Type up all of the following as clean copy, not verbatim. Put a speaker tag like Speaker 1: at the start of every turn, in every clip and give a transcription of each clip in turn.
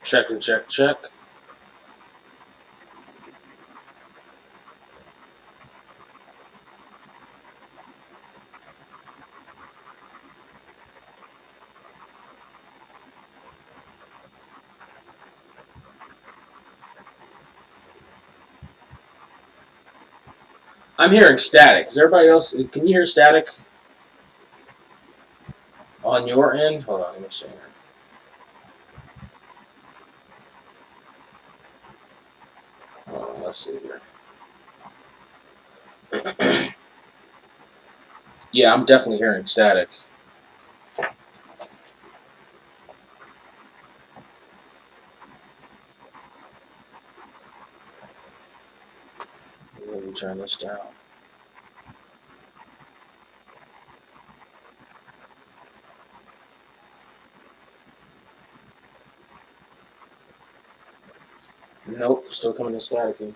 Speaker 1: Check and check, check. I'm hearing static. Is everybody else? Can you hear static on your end? Hold on, let me see here. Let's see here. Yeah, I'm definitely hearing static. Let me turn this down. Nope, still coming in staticky.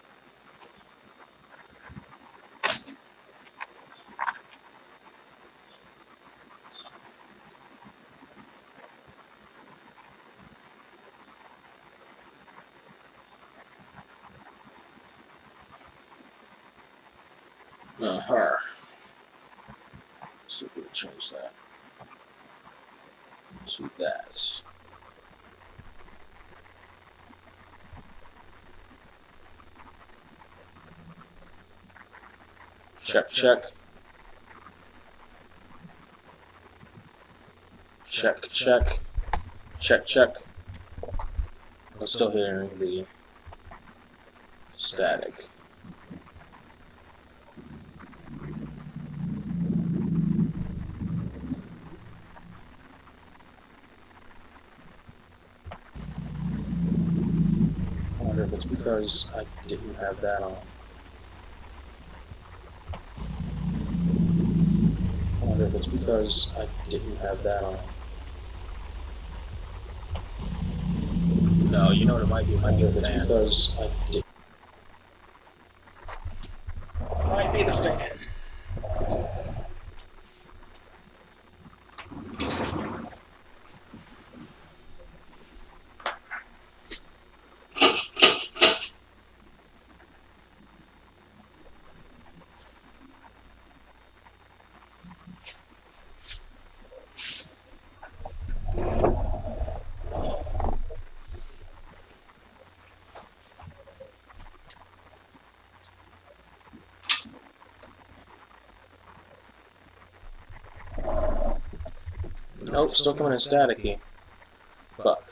Speaker 1: Her. See if we can change that to that. Check, check. Check, check. Check, check. I'm still hearing the static. I wonder if it's because I didn't have that on. I wonder if it's because I didn't have that on. No, you know what it might be. It might be the fan. Because I did. It might be the fan. Nope, still coming in staticky. Fuck.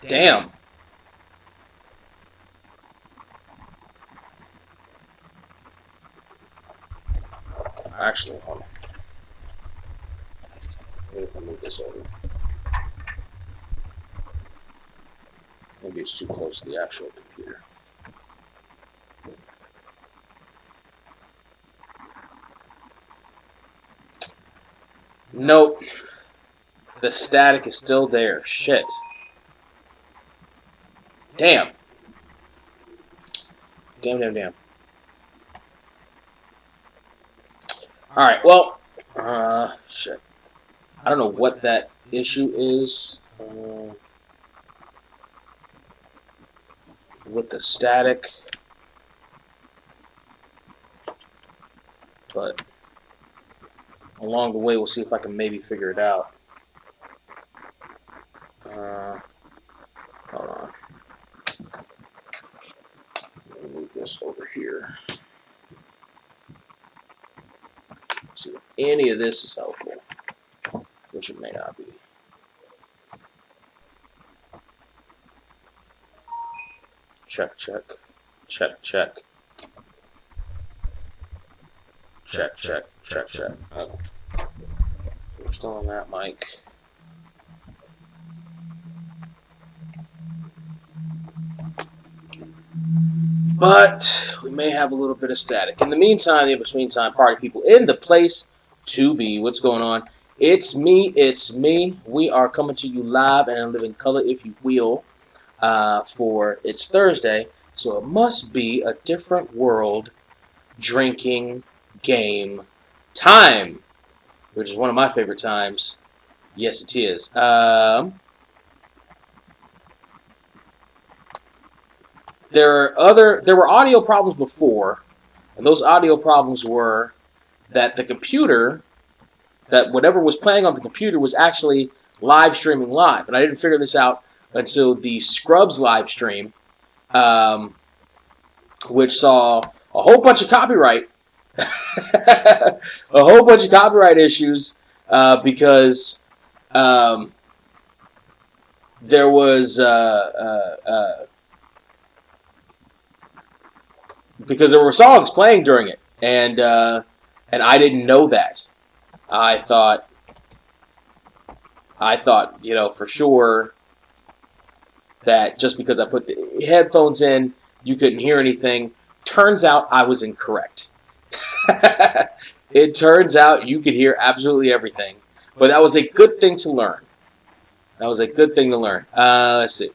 Speaker 1: Damn. Actually, hold on. Maybe if I move this over. Maybe it's too close to the actual computer. Nope. The static is still there. Shit. Damn. Damn. Alright, well, shit. I don't know what that issue is with the static, but along the way we'll see if I can maybe figure it out. Hold on. Let me move this over here. See if any of this is helpful, which it may not be. Check, check. Check, check. Check, check, check, check. Oh. We're still on that mic. But we may have a little bit of static. In the meantime, the in-between time, party people in the place to be. What's going on? It's me. It's me. We are coming to you live and in living color, if you will, for it's Thursday. So it must be a different world drinking game time, which is one of my favorite times. Yes, it is. There were audio problems before, and those audio problems were that the computer, that whatever was playing on the computer was actually live streaming live, and I didn't figure this out until the Scrubs live stream, which saw a whole bunch of copyright, a whole bunch of copyright issues because there was because there were songs playing during it, and I didn't know that. I thought, for sure that just because I put the headphones in, you couldn't hear anything. Turns out I was incorrect. It turns out you could hear absolutely everything, but that was a good thing to learn. Let's see.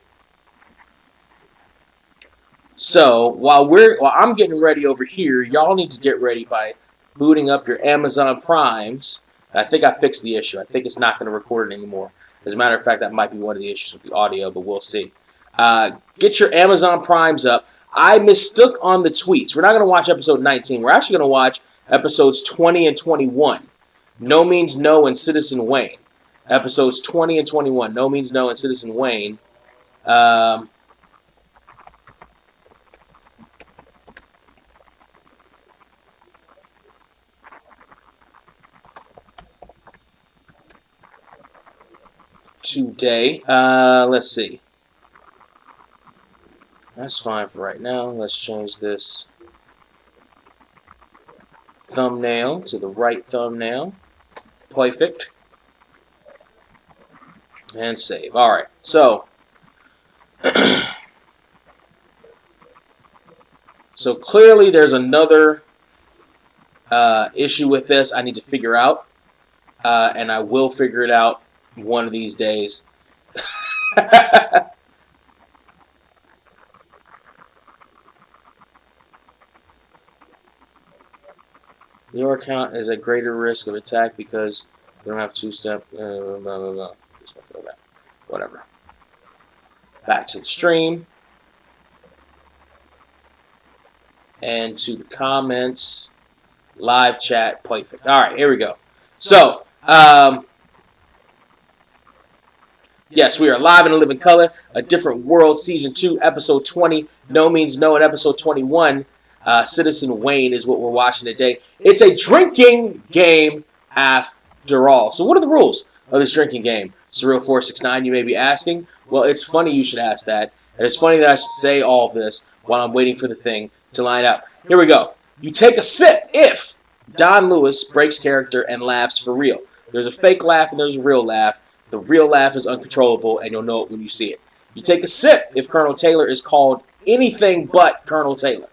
Speaker 1: So while I'm getting ready over here, y'all need to get ready by booting up your Amazon Primes. And I think I fixed the issue. I think it's not going to record it anymore. As a matter of fact, that might be one of the issues with the audio, but we'll see. Get your Amazon Primes up. I mistook on the tweets. We're not going to watch episode 19. We're actually going to watch episodes 20 and 21. No Means No and Citizen Wayne. Episodes 20 and 21. No Means No and Citizen Wayne. Today. Let's see. That's fine for right now. Let's change this thumbnail to the right thumbnail. Perfect. And save. All right. So, so clearly there's another issue with this I need to figure out, and I will figure it out one of these days. Your account is at greater risk of attack because you don't have two-step. Blah, blah, blah. Whatever. Back to the stream. And to the comments. Live chat. Perfect. All right, here we go. So, yes, we are live in a living color. A Different World, Season 2, Episode 20. No Means No, and Episode 21. Citizen Wayne is what we're watching today. It's a drinking game after all. So what are the rules of this drinking game? Surreal469, you may be asking. Well, it's funny you should ask that. And it's funny that I should say all of this while I'm waiting for the thing to line up. Here we go. You take a sip if Don Lewis breaks character and laughs for real. There's a fake laugh and there's a real laugh. The real laugh is uncontrollable, and you'll know it when you see it. You take a sip if Colonel Taylor is called anything but Colonel Taylor.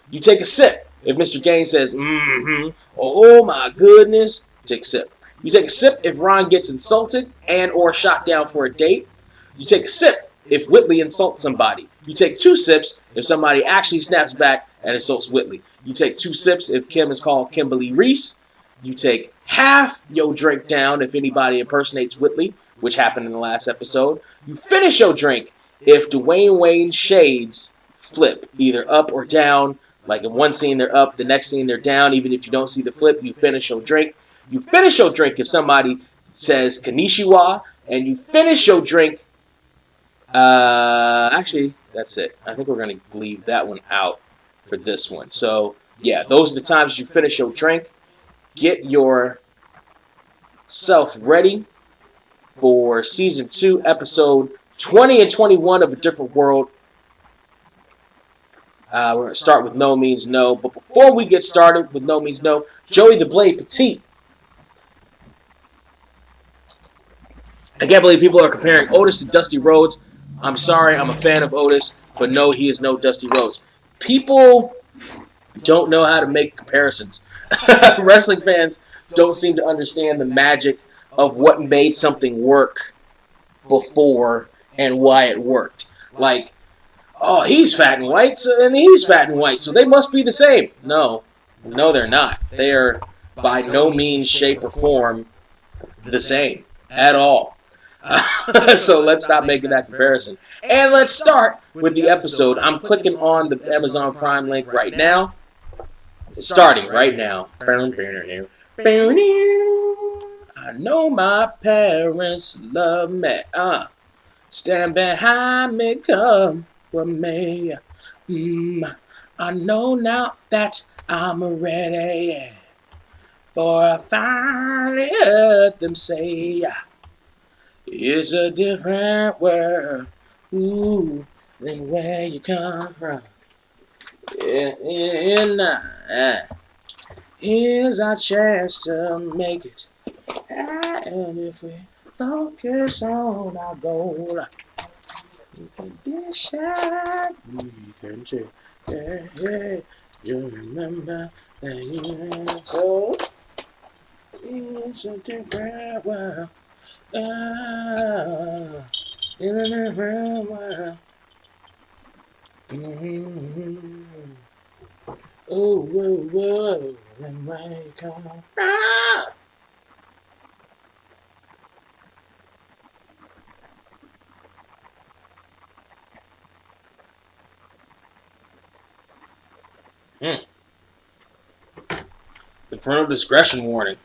Speaker 1: You take a sip if Mr. Gaines says, or oh my goodness, take a sip. You take a sip if Ron gets insulted and or shot down for a date. You take a sip if Whitley insults somebody. You take 2 sips if somebody actually snaps back and insults Whitley. You take 2 sips if Kim is called Kimberly Reese. You take half your drink down if anybody impersonates Whitley, which happened in the last episode. You finish your drink if Dwayne Wayne's shades flip, either up or down. Like in one scene they're up, the next scene they're down. Even if you don't see the flip, you finish your drink. You finish your drink if somebody says Konnichiwa, and you finish your drink Actually, that's it. I think we're going to leave that one out for this one. So, yeah, those are the times you finish your drink. Get yourself ready for Season 2, Episode 20 and 21 of A Different World. We're going to start with No Means No. But before we get started with No Means No, Joey the Blade Petit. I can't believe people are comparing Otis to Dusty Rhodes. I'm sorry, I'm a fan of Otis, but no, he is no Dusty Rhodes. People don't know how to make comparisons. Wrestling fans don't seem to understand the magic of what made something work before and why it worked. Like, oh, he's fat and white, and he's fat and white, so they must be the same. No, they're not. They are by no means, shape, or form the same at all. So let's stop making that comparison. And let's start with the episode. I'm clicking on the Amazon Prime link right now. It's starting right now. I know my parents love me. Stand behind me, come with me. I know now that I'm ready. For I finally heard them say, it's a different world, ooh, than where you come from. Here's our chance to make it. And if we focus on our goal, we can dish out, we can take. Yeah, you remember that you told it's a different world. In a different world. Oh, whoa, whoa, and where you come from. The parental discretion warning.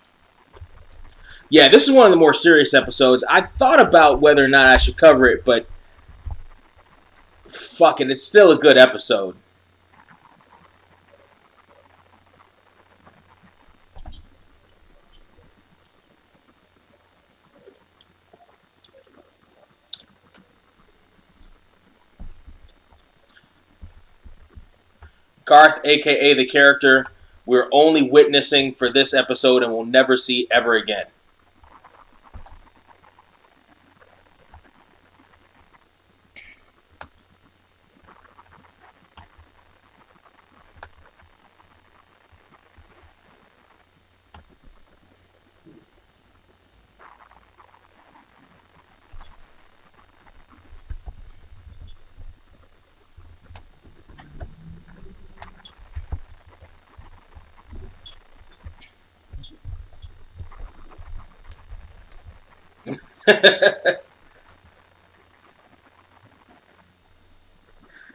Speaker 1: Yeah, this is one of the more serious episodes. I thought about whether or not I should cover it, but fuck it, it's still a good episode. Garth, aka the character we're only witnessing for this episode and will never see ever again.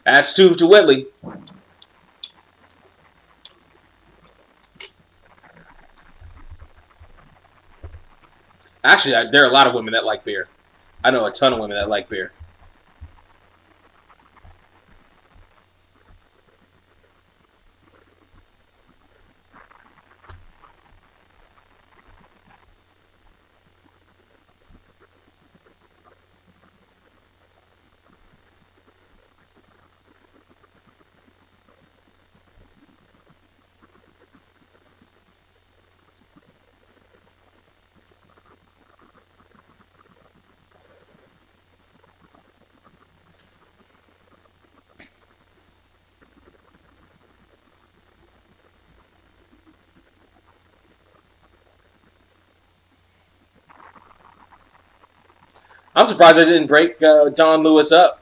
Speaker 1: That's two to Whitley. Actually, there are a lot of women that like beer. I know a ton of women that like beer. I'm surprised they didn't break Don Lewis up.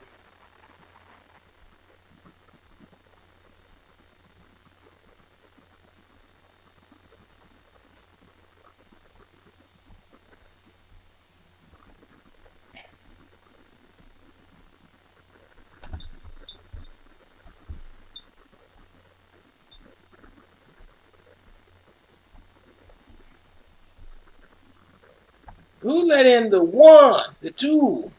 Speaker 1: Who let in the one, the two?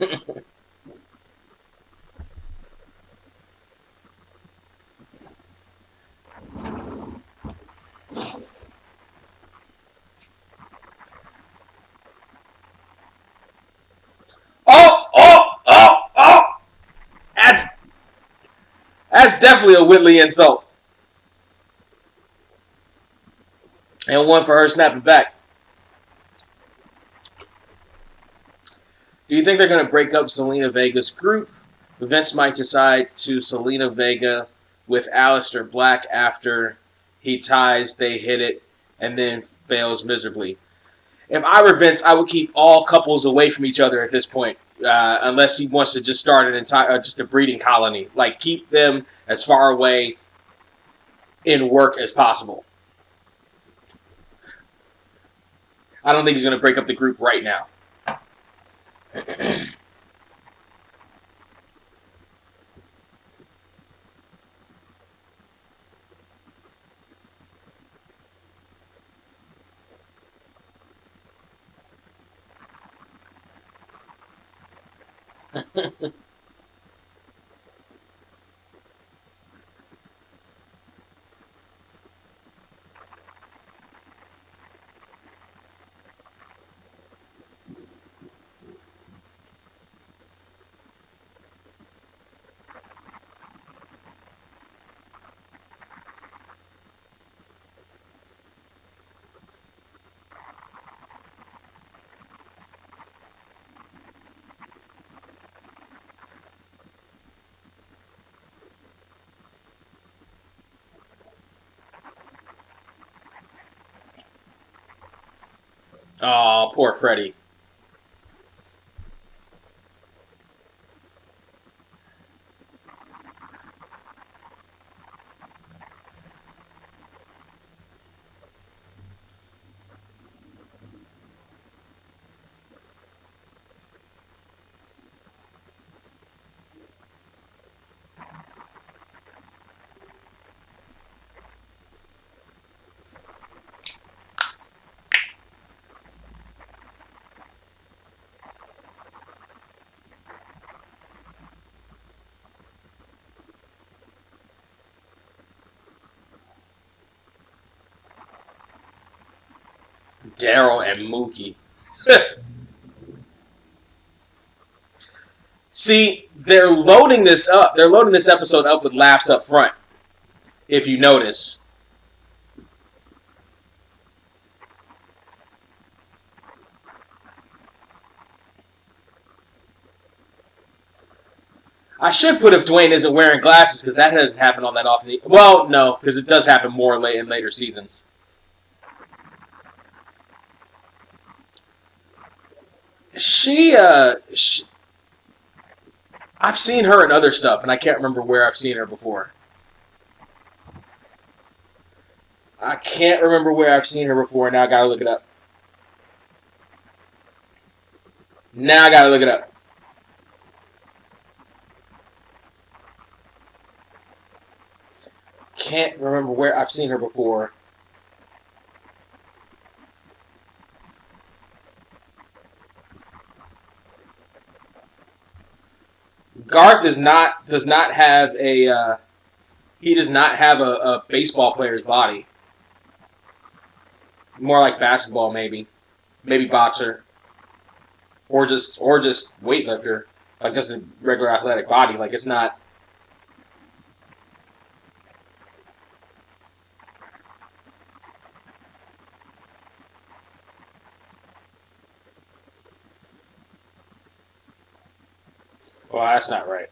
Speaker 1: Oh, oh, oh, oh! That's, that's definitely a Whitley insult. And one for her snapping back. Do you think they're going to break up Zelina Vega's group? Vince might decide to Zelina Vega with Aleister Black after he ties, they hit it, and then fails miserably. If I were Vince, I would keep all couples away from each other at this point, unless he wants to just start an entire, just a breeding colony. Like, keep them as far away in work as possible. I don't think he's going to break up the group right now. Oh, poor Freddie. Daryl and Mookie. See, they're loading this up. They're loading this episode up with laughs up front, if you notice. I should put if Dwayne isn't wearing glasses, because that doesn't happen all that often. Well, no, because it does happen more late in later seasons. I've seen her in other stuff, and I can't remember where I've seen her before. I can't remember where I've seen her before. Now I gotta look it up. Now I gotta look it up. Can't remember where I've seen her before. Garth does not have a he does not have a baseball player's body. More like basketball, maybe boxer, or just weightlifter, like just a regular athletic body. Like it's not. Well, that's not right.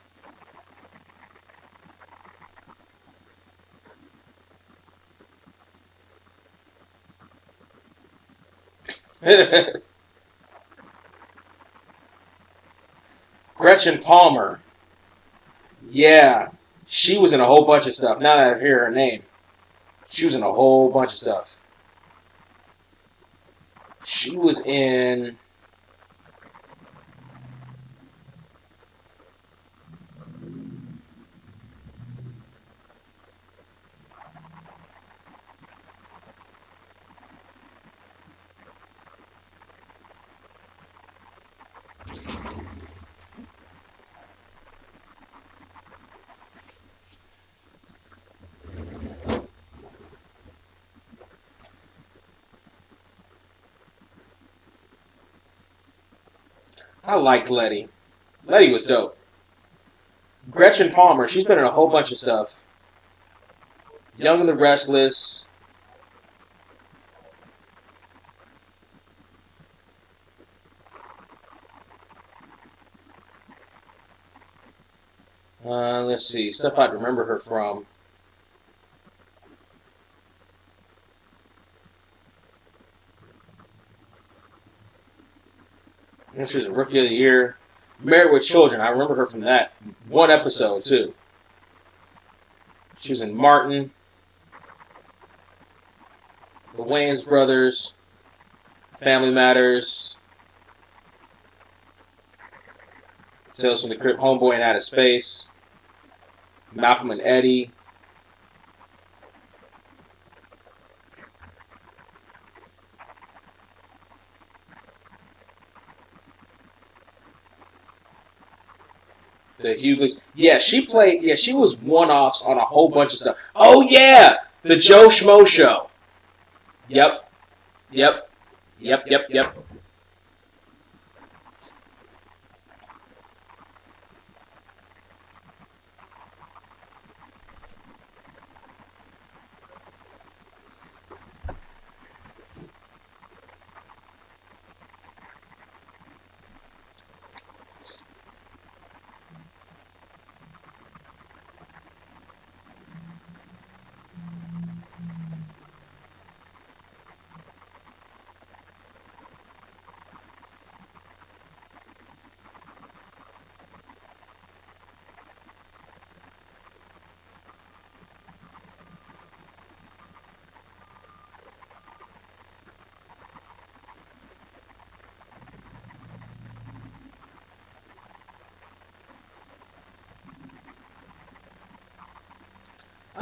Speaker 1: Gretchen Palmer. Yeah. She was in a whole bunch of stuff. Now that I hear her name. She was in a whole bunch of stuff. She was in... I liked Letty. Letty was dope. Gretchen Palmer, she's been in a whole bunch of stuff. Young and the Restless. Let's see. Stuff I'd remember her from. She was a Rookie of the Year. Married with Children. I remember her from that one episode, too. She was in Martin. The Wayans Brothers. Family Matters. Tales from the Crypt. Homeboy in Outer Space. Malcolm and Eddie. The Hughleys. Yeah, she played. Yeah, she was one-offs on a whole bunch of stuff. Oh yeah, the Joe Schmo Show. Yep, yep, yep.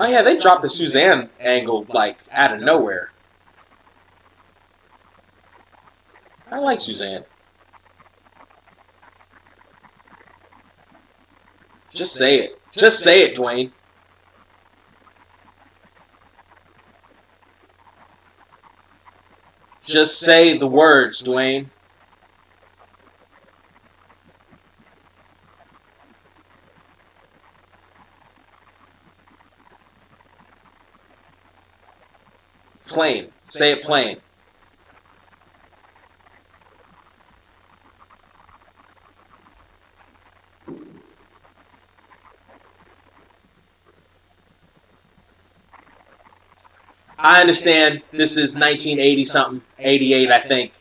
Speaker 1: Oh yeah, they dropped the Suzanne angle like out of nowhere. I like Suzanne. Just say it. Just say it, Dwayne. Just say the words, Dwayne. Plain. Say it plain. I understand this is 1980 something, 88, I think.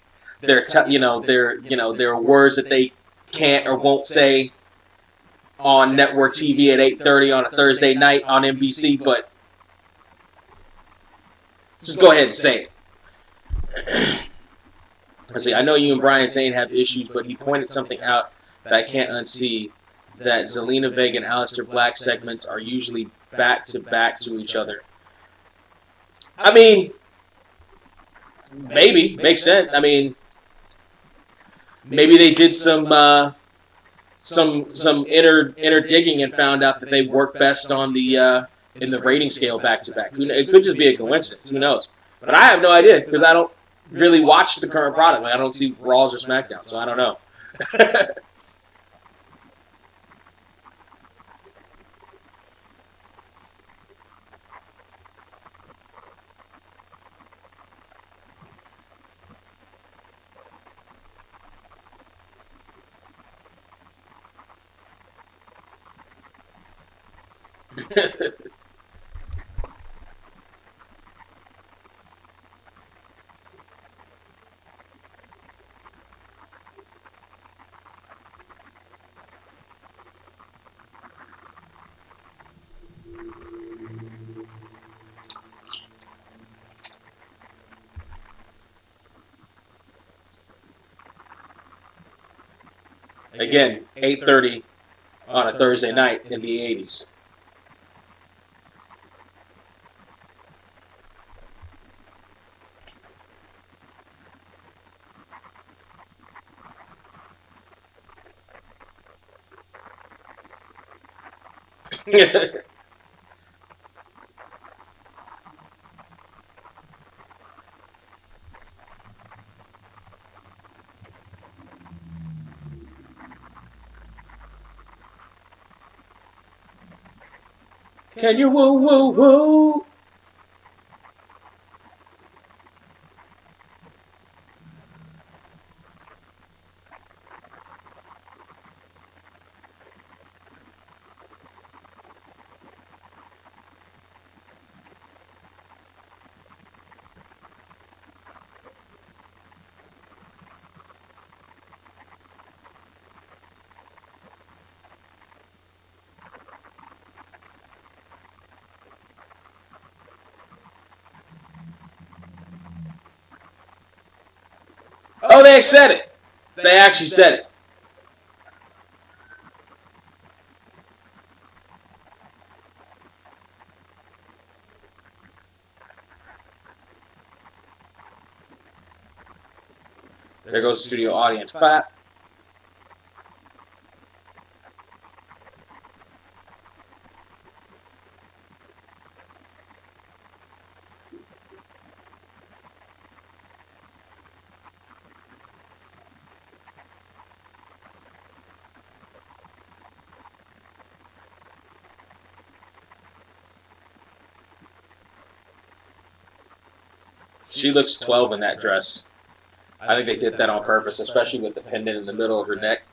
Speaker 1: There are words that they can't or won't say on network TV at 8:30 on a Thursday night on NBC, but just go ahead and say it. Let's see. I know you and Brian Zane have issues, but he pointed something out that I can't unsee. That Zelina Vega and Aleister Black segments are usually back to each other. I mean, maybe makes sense. I mean, maybe they did some inner digging and found out that they work best on the in the rating scale back to back. It could just be a coincidence. Who knows? But I have no idea because I don't really watch the current product. Like, I don't see Raws or SmackDown, so I don't know. Again, 8:30 on a Thursday night in the 80s. Can you woo woo woo? Oh, they said it. They actually said it. There goes the studio audience clap. She looks 12 in that dress. I think they did that on purpose, especially with the pendant in the middle of her neck.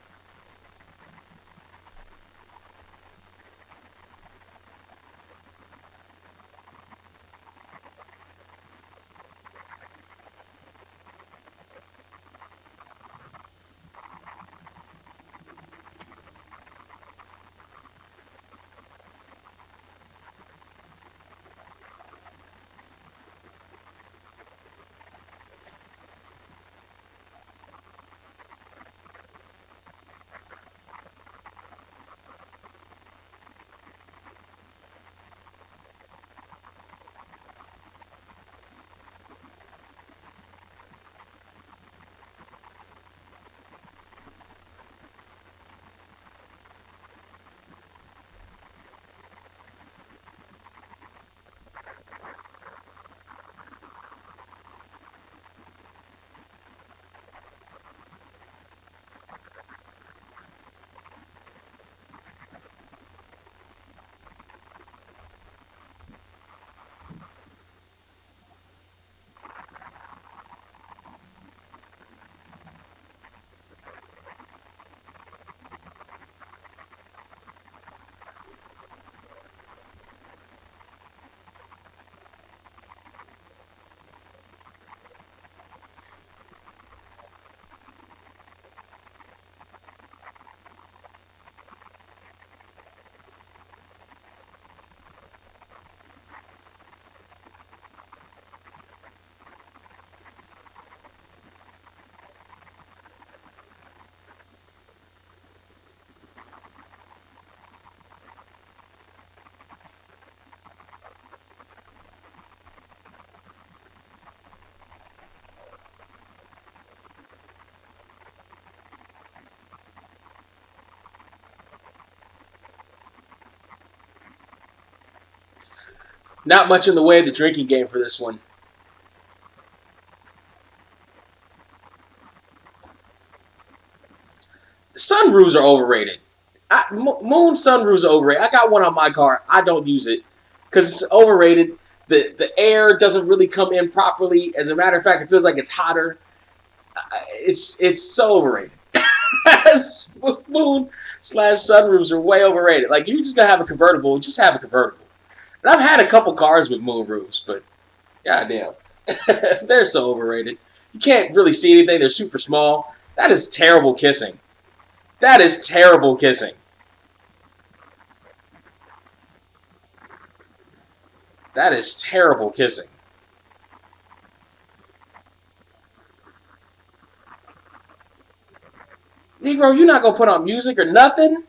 Speaker 1: Not much in the way of the drinking game for this one. Sunroofs are overrated. Moon sunroofs are overrated. I got one on my car. I don't use it because it's overrated. The air doesn't really come in properly. As a matter of fact, it feels like it's hotter. It's so overrated. Moon slash sunroofs are way overrated. Like, you just gotta have a convertible. Just have a convertible. And I've had a couple cars with moon roofs, but goddamn, they're so overrated. You can't really see anything. They're super small. That is terrible kissing. That is terrible kissing. That is terrible kissing. Negro, you not gonna put on music or nothing?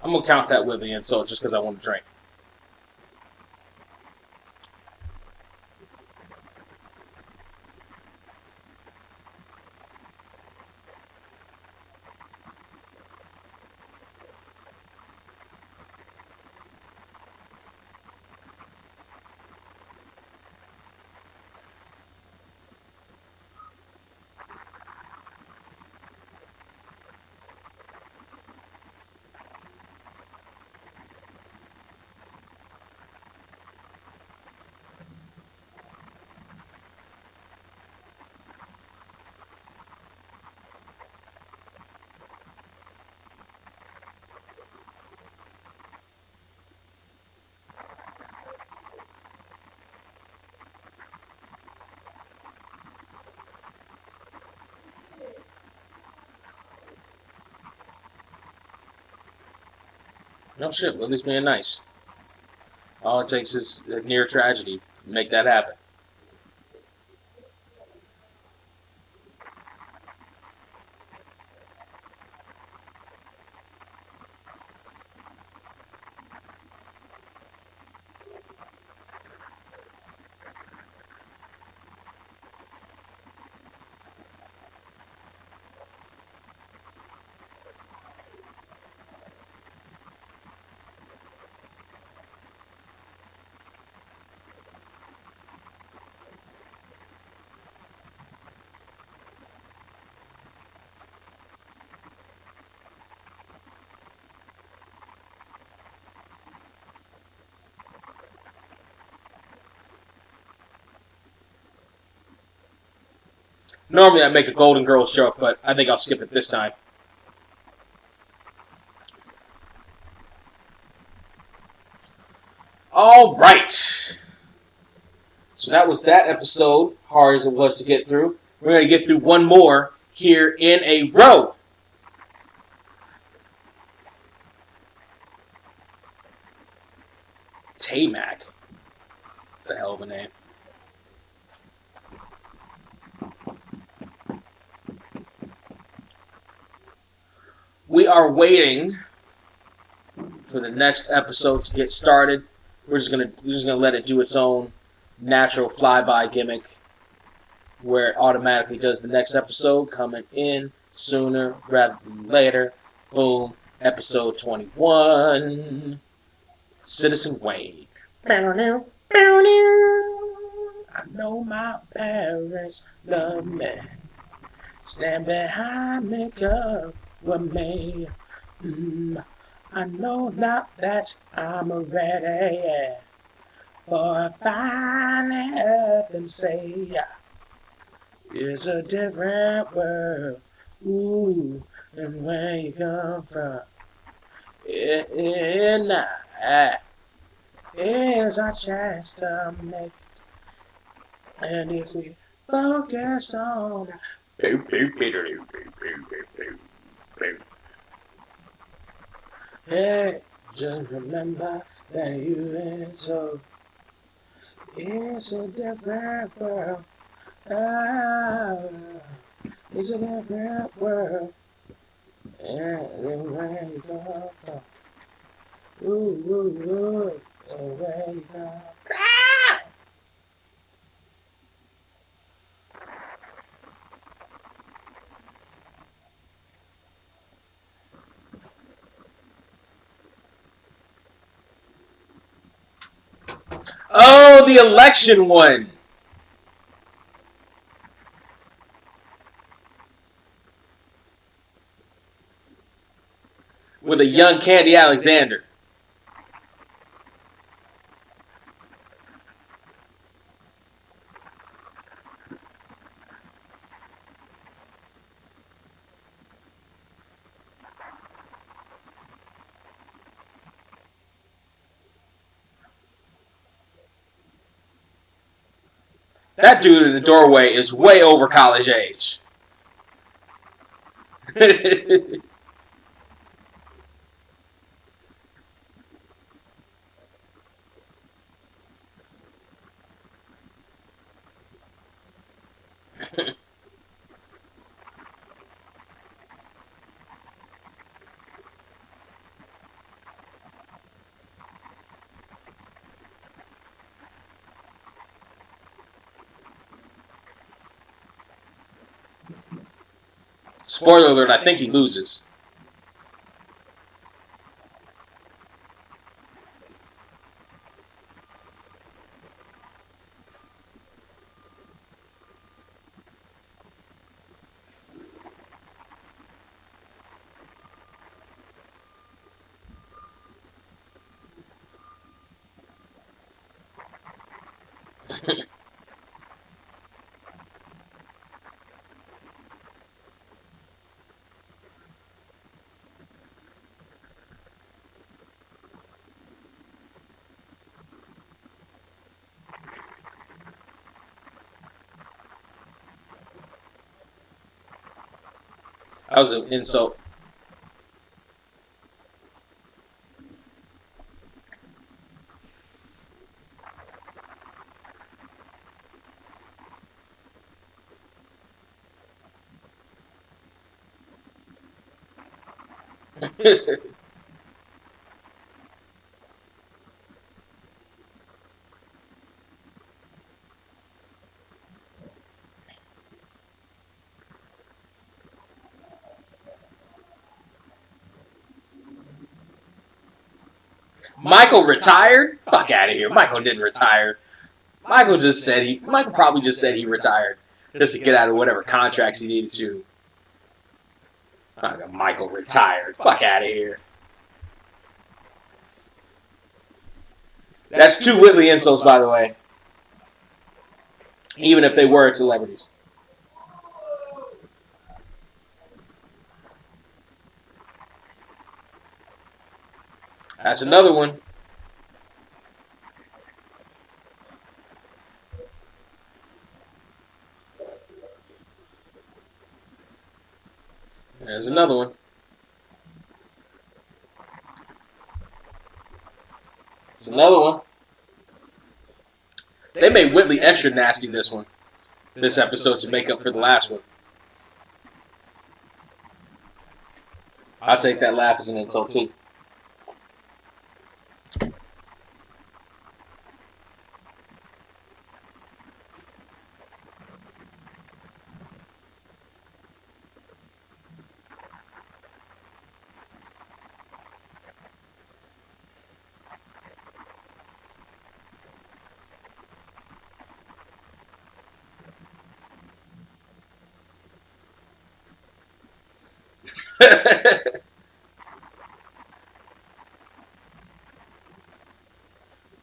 Speaker 1: I'm gonna count that with the insult just because I want to drink. No shit, but at least being nice. All it takes is a near tragedy to make that happen. Normally I'd make a Golden Girls joke, but I think I'll skip it this time. All right. So that was that episode, hard as it was to get through. We're going to get through one more here in a row. Tay-Mac. That's a hell of a name. We are waiting for the next episode to get started. We're just gonna let it do its own natural flyby gimmick, where it automatically does the next episode coming in sooner rather than later. Boom, episode 21, Citizen Wayne. I know my parents love me. Stand behind me, girl, with me. I know now that I'm ready for a finally up and say it's a different world. Ooh, and where you come from? It's our chance to make. And if we focus on hey, just remember that you ain't told. It's a different world. Ah, it's a different world. And where you come from? Ooh, where you come from? Oh, the election one. With a young Candy Alexander. That dude in the doorway is way over college age. Spoiler alert, I think he loses. That was an insult. Michael retired? Fuck out of here. Michael didn't retire. Michael probably just said he retired just to get out of whatever contracts he needed to. Michael retired. Fuck out of here. That's 2 Whitley insults, by the way. Even if they were celebrities. That's another one. There's another one. There's another one. They made Whitley extra nasty this episode to make up for the last one. I'll take that laugh as an insult too.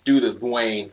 Speaker 1: Do this, Dwayne.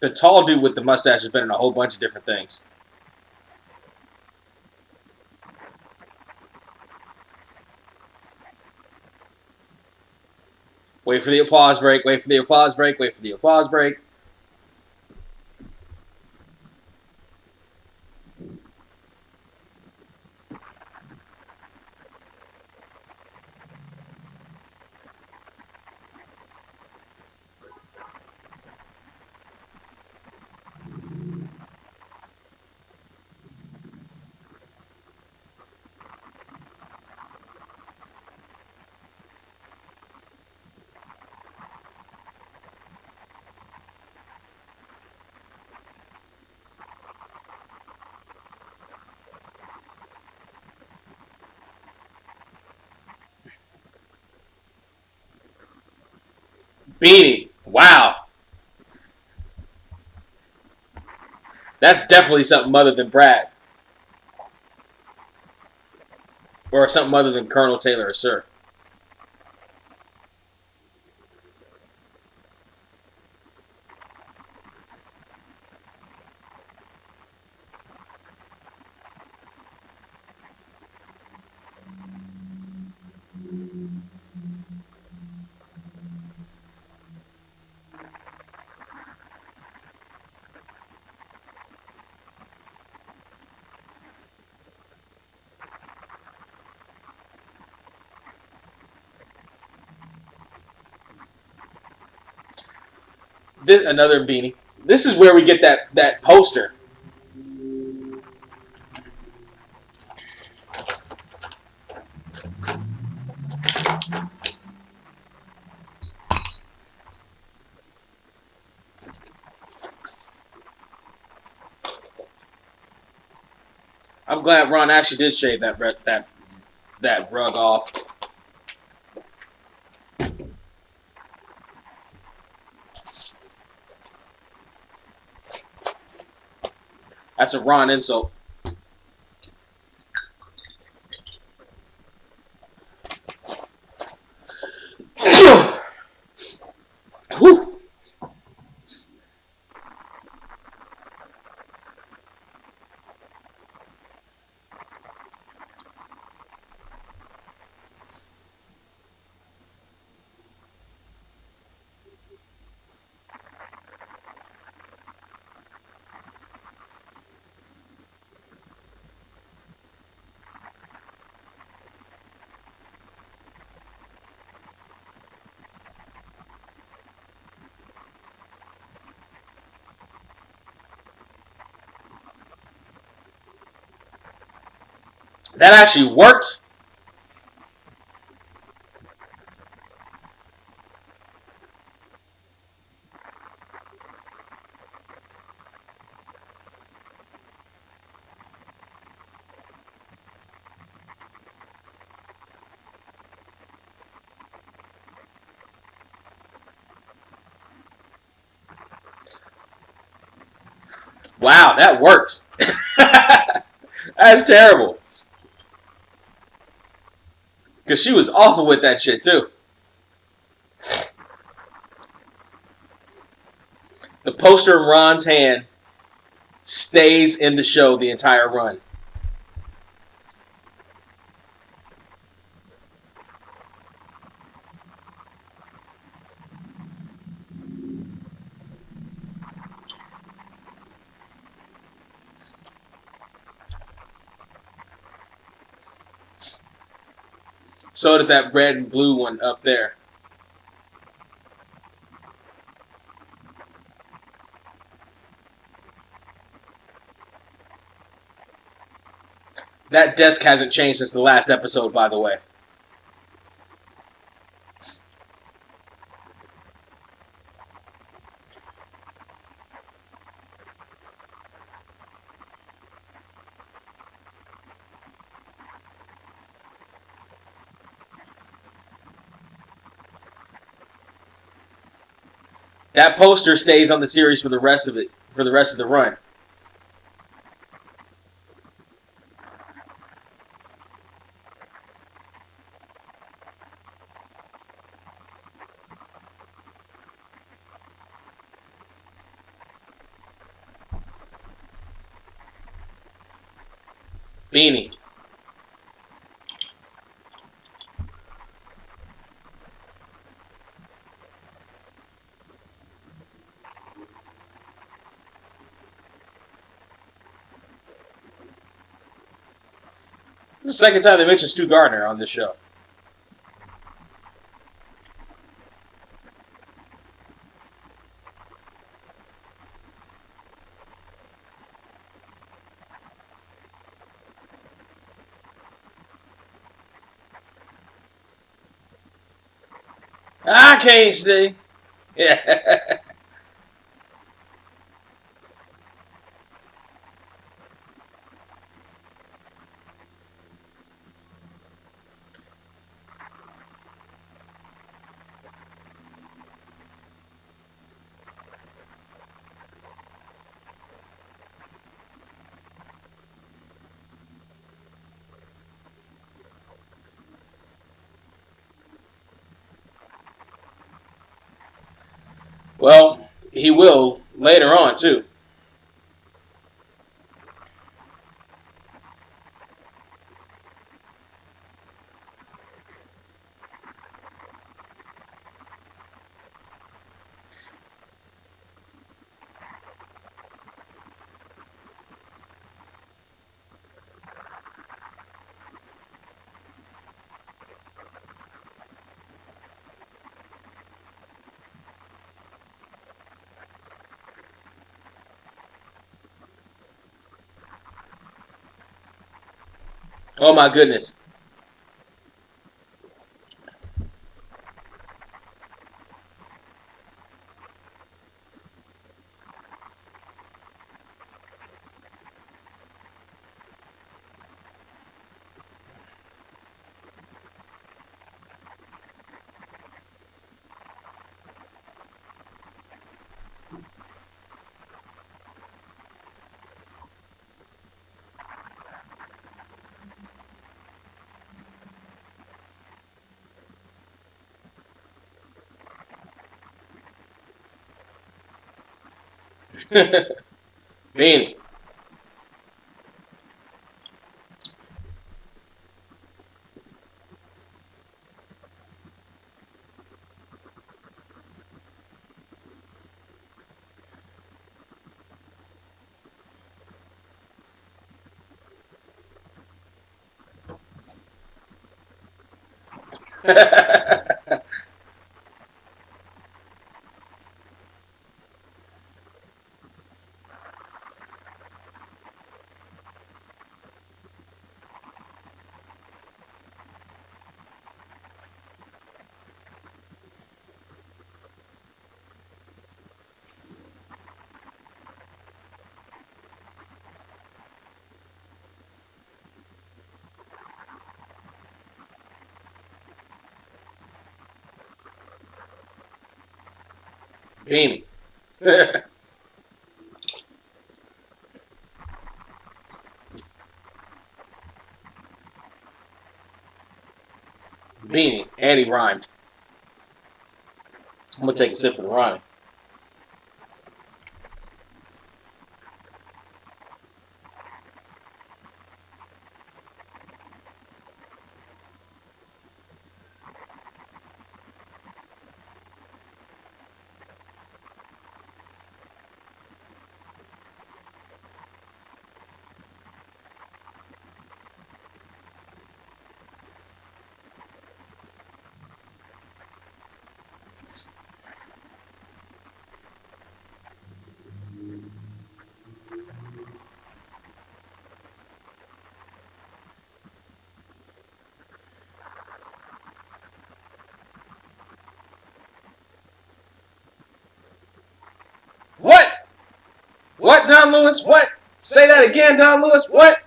Speaker 1: The tall dude with the mustache has been in a whole bunch of different things. Wait for the applause break, wait for the applause break, wait for the applause break. Beanie. Wow. That's definitely something other than Brad. Or something other than Colonel Taylor or Sir. This another beanie. This is where we get that poster. I'm glad Ron actually did shave that rug off. That's a Ron insult. Whew. That actually worked. Wow, that worked. That's terrible. Because she was awful with that shit, too. The poster in Ron's hand stays in the show the entire run. So did that red and blue one up there. That desk hasn't changed since the last episode, by the way. That poster stays on the series for the rest of it, for the rest of the run. Beanie. This is the second time they mentioned Stu Gardner on this show. I can't stay. Yeah. Well, he will later on, too. Oh my goodness. Beanie. Beanie. Beanie. And he rhymed. I'm gonna take a sip of the rhyme. What? What, Don Lewis? What? Say that again, Don Lewis. What?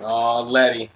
Speaker 1: Oh, Letty.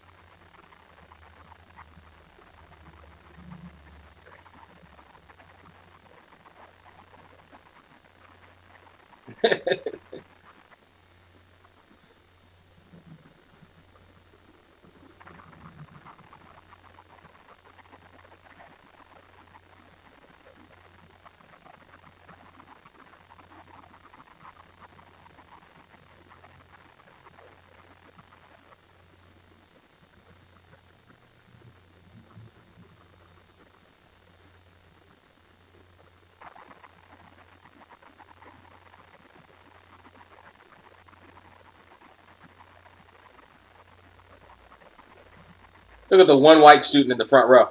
Speaker 1: Look at the one white student in the front row.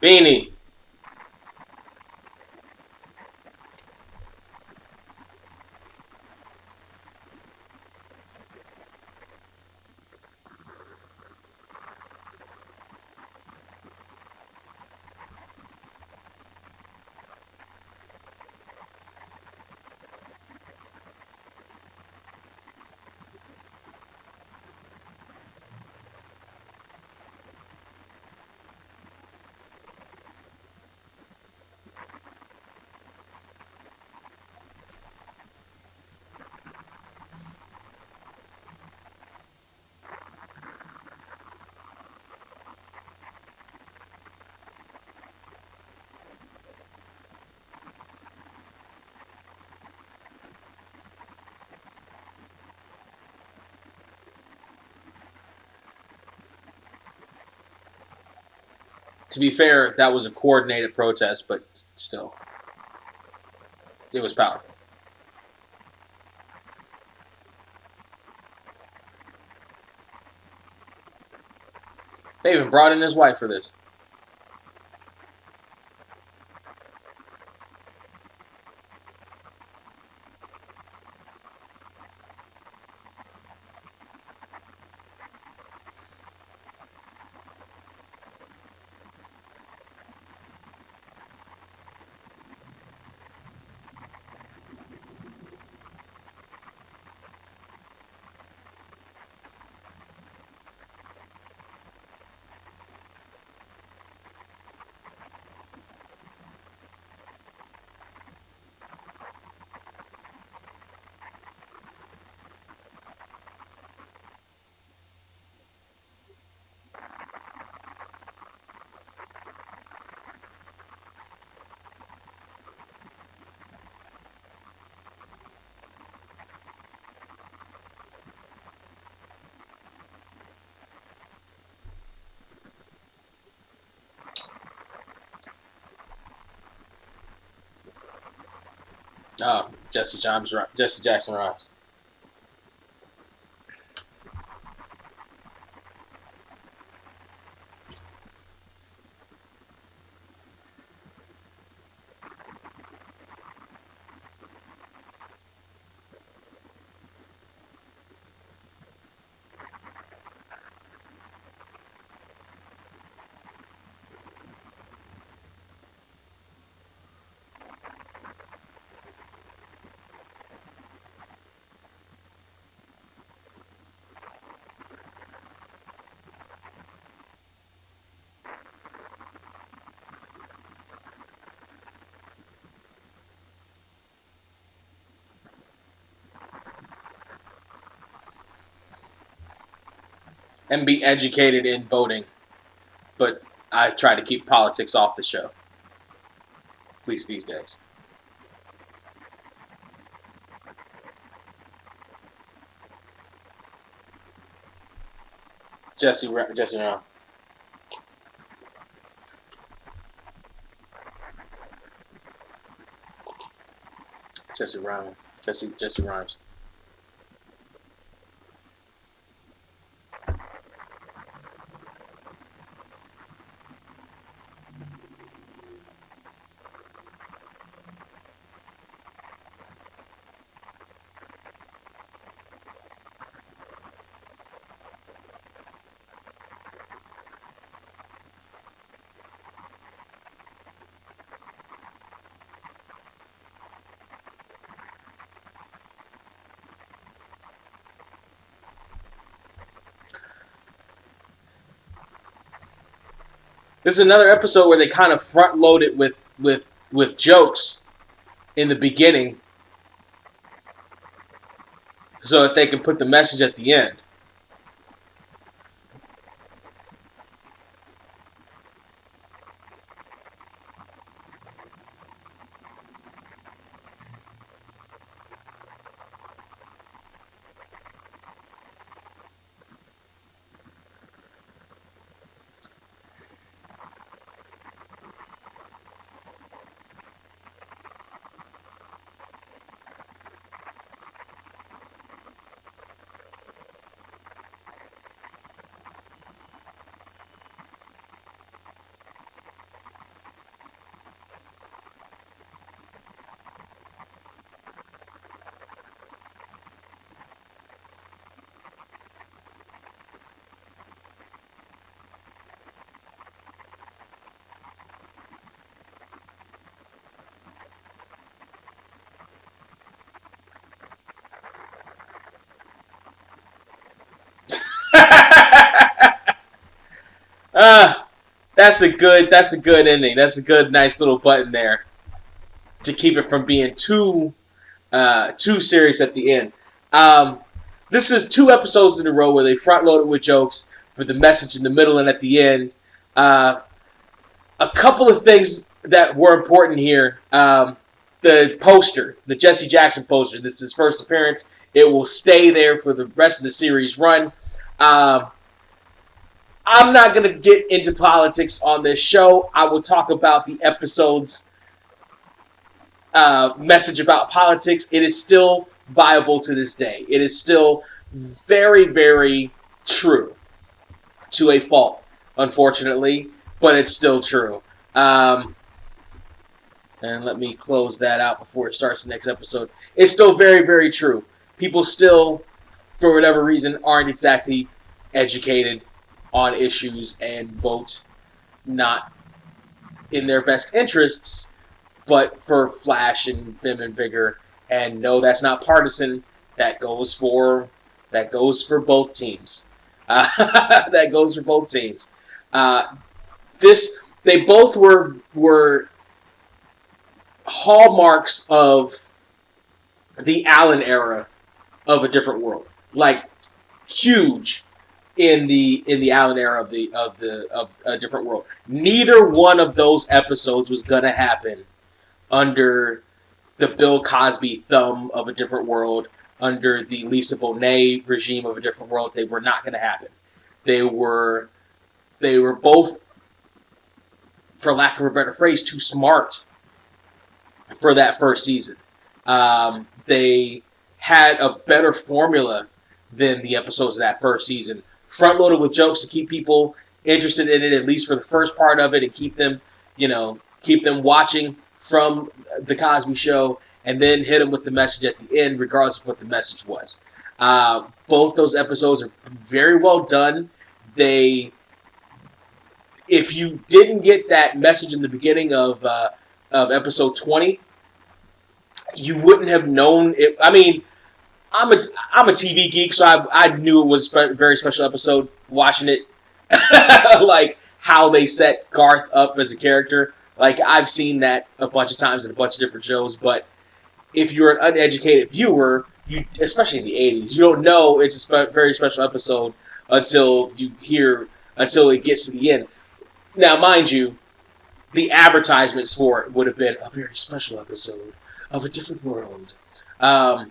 Speaker 1: Beanie. To be fair, that was a coordinated protest, but still, it was powerful. They even brought in his wife for this. Oh, Jesse Jackson Rice. And be educated in voting. But I try to keep politics off the show. At least these days. Jesse Brown. Jesse Rhymes. This is another episode where they kind of front load it with jokes in the beginning so that they can put the message at the end. That's a good ending. That's a good, nice little button there to keep it from being too serious at the end. This is 2 episodes in a row where they front loaded with jokes for the message in the middle and at the end. A couple of things that were important here. The poster, the Jesse Jackson poster. This is his first appearance. It will stay there for the rest of the series run. I'm not going to get into politics on this show. I will talk about the episode's message about politics. It is still viable to this day. It is still very, very true to a fault, unfortunately, but it's still true. And let me close that out before it starts the next episode. It's still very, very true. People still, for whatever reason, aren't exactly educated on issues and vote not in their best interests, but for flash and vim and vigor. And no, that's not partisan. That goes for both teams. That goes for both teams. They both were hallmarks of the Allen era of A Different World, like huge in the Allen era of A Different World. Neither one of those episodes was gonna happen under the Bill Cosby thumb of A Different World, under the Lisa Bonet regime of A Different World. They were not gonna happen. They were both, for lack of a better phrase, too smart for that first season. They had a better formula than the episodes of that first season. Front-loaded with jokes to keep people interested in it, at least for the first part of it, and keep them watching from The Cosby Show, and then hit them with the message at the end, regardless of what the message was. Both those episodes are very well done. If you didn't get that message in the beginning of episode 20, you wouldn't have known it. I mean, I'm a TV geek, so I knew it was a very special episode watching it. Like how they set Garth up as a character. Like, I've seen that a bunch of times in a bunch of different shows, but if you're an uneducated viewer, especially in the 80s, you don't know it's a very special episode until it gets to the end. Now, mind you, the advertisements for it would have been a very special episode of A Different World. And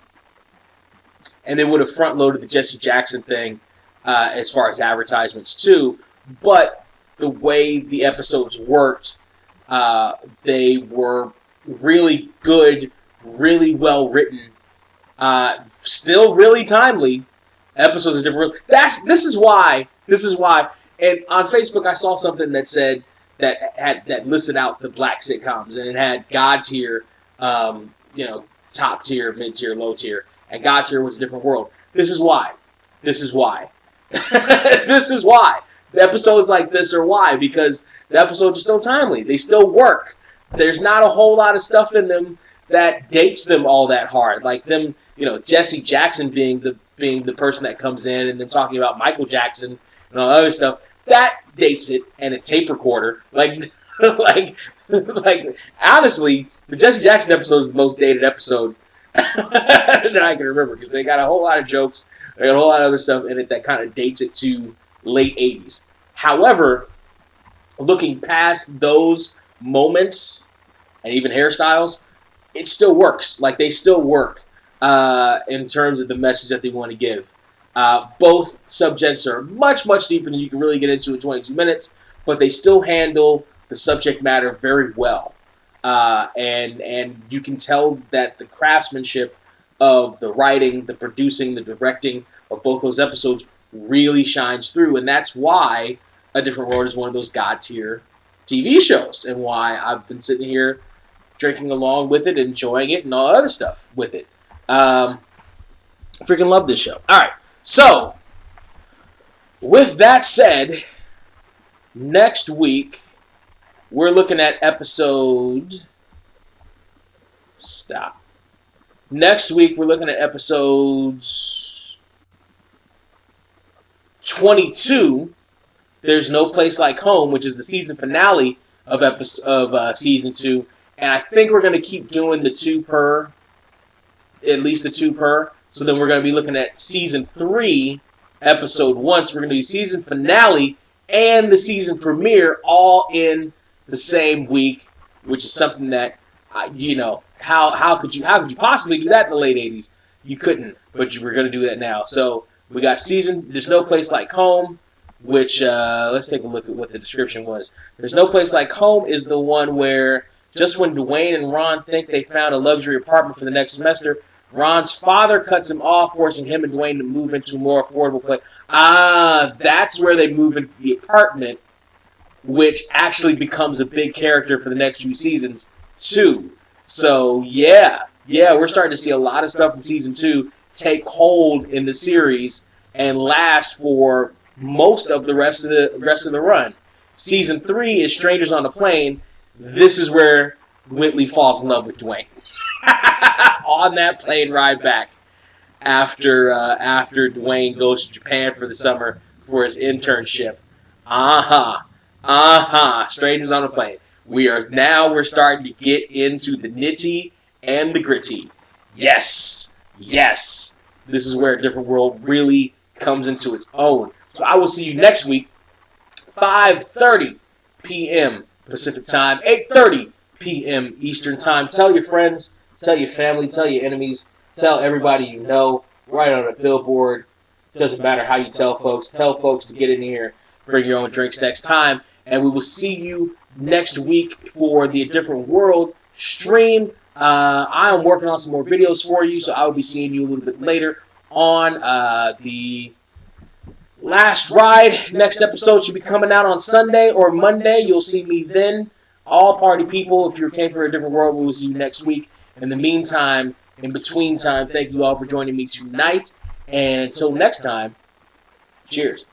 Speaker 1: they would have front-loaded the Jesse Jackson thing as far as advertisements, too. But the way the episodes worked, they were really good, really well-written, still really timely episodes of Different World. This is why, and on Facebook I saw something that said, that listed out the black sitcoms, and it had God tier, top tier, mid tier, low tier, and God tier was A Different World. This is why. This is why. The episodes like this are why, because the episodes are still timely. They still work. There's not a whole lot of stuff in them that dates them all that hard. Like them, Jesse Jackson being the person that comes in, and them talking about Michael Jackson and all other stuff. That dates it, and a tape recorder. Like honestly, the Jesse Jackson episode is the most dated episode that I can remember, because they got a whole lot of jokes, they got a whole lot of other stuff in it that kind of dates it to late 80s. However, looking past those moments and even hairstyles, it still works. Like, they still work in terms of the message that they want to give. Both subjects are much, much deeper than you can really get into in 22 minutes, but they still handle the subject matter very well. And you can tell that the craftsmanship of the writing, the producing, the directing of both those episodes really shines through. And that's why A Different World is one of those God tier TV shows, and why I've been sitting here drinking along with it, enjoying it, and all other stuff with it. Freaking love this show. All right. So, with that said, next week, we're looking at episode... Stop. Next week, we're looking at episodes 22, There's No Place Like Home, which is the season finale of season 2. And I think we're going to keep doing the at least the two per. So then we're going to be looking at season 3, episode 1. So we're going to do season finale and the season premiere all in the same week, which is something that, how could you possibly do that in the late 80s? You couldn't, but you were going to do that now. So we got There's No Place Like Home, which, let's take a look at what the description was. There's No Place Like Home is the one where just when Dwayne and Ron think they found a luxury apartment for the next semester, Ron's father cuts him off, forcing him and Dwayne to move into a more affordable place. That's where they move into the apartment, which actually becomes a big character for the next few seasons, too. So, yeah, we're starting to see a lot of stuff from Season 2 take hold in the series and last for most of the rest of the run. Season 3 is Strangers on a Plane. This is where Whitley falls in love with Dwayne. On that plane ride back after Dwayne goes to Japan for the summer for his internship. Strangers on a Plane. We're starting to get into the nitty and the gritty. Yes. This is where A Different World really comes into its own. So I will see you next week, 5:30 p.m. Pacific Time, 8:30 p.m. Eastern Time. Tell your friends, tell your family, tell your enemies, tell everybody you know, right on a billboard. Doesn't matter how you tell folks. Tell folks to get in here, bring your own drinks next time, and we will see you next week for the A Different World stream. I am working on some more videos for you, so I will be seeing you a little bit later on the last ride. Next episode should be coming out on Sunday or Monday. You'll see me then. All party people, if you came for A Different World, we will see you next week. In the meantime, in between time, thank you all for joining me tonight. And until next time, cheers.